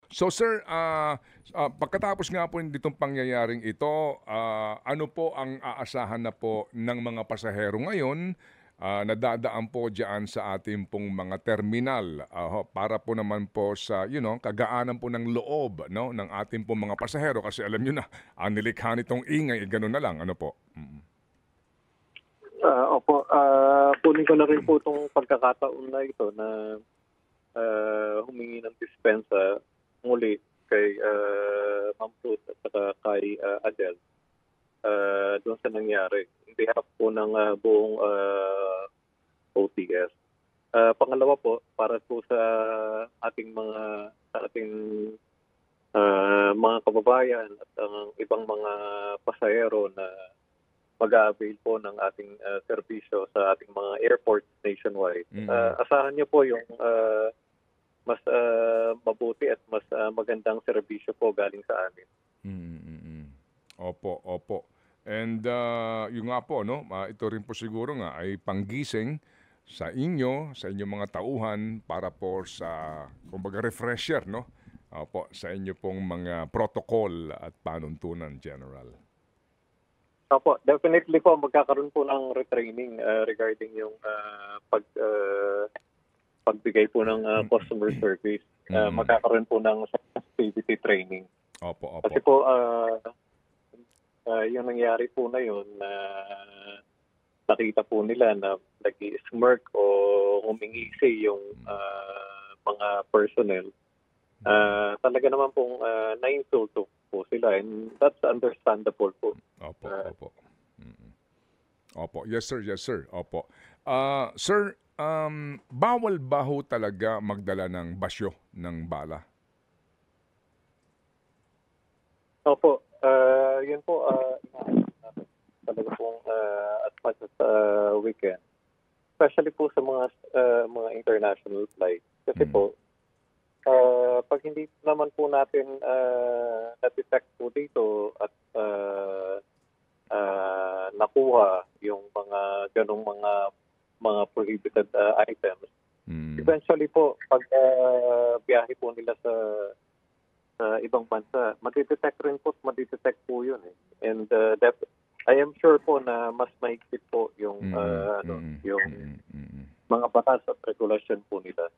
So sir, pagkatapos nga po nitong pangyayaring ito, ano po ang aasahan na po ng mga pasahero ngayon na dadaan po diyan sa ating pong mga terminal, para po naman po sa kagaanan po ng loob, no, ng ating pong mga pasahero kasi alam niyo na ang nilikha nitong ingay, gano'n na lang, ano po? Opo, kunin ko na rin po itong pagkakataon na ito na humingi ng dispensa muli kay Ma'am Ruth at saka kay Adele doon sa nangyari. In behalf po ng buong OTS. Pangalawa po, para po sa ating mga kababayan at ang ibang mga pasahero na mag-a-avail po ng ating serbisyo sa ating mga airports nationwide. Asahan niyo po yung mas mabuti at mas magandang serbisyo po galing sa amin. Opo, opo. And yung nga po, no, ito rin po siguro nga ay panggising sa inyong mga tauhan para po sa, kumbaga, refresher, no? Opo, sa inyo pong mga protocol at panuntunan, General. Opo, definitely po magkakaroon po ng retraining regarding yung pagbigay po ng customer service. Magkakaroon po ng sensitivity training. Opo, opo. Kasi po yung nangyari po na yun na nakita po nila na nag-smirk o humingisi yung mga personnel. Talaga naman pong na-insulto po sila, and that's understandable po. Opo, opo. Opo, yes sir, yes sir. Opo. Sir, bawal ba ho talaga magdala ng basyo ng bala? Opo, yun po, talaga pong as much as weekend. Especially po sa mga international flights. Kasi po, pag hindi naman po natin na-detect po dito at nakuha yung mga ganong mga prohibited items, eventually po, pag biyahe po nila sa ibang bansa, madidetect rin po, madidetect po yun. And I am sure po na mas mahigpit po yung mga batas at regulasyon po nila.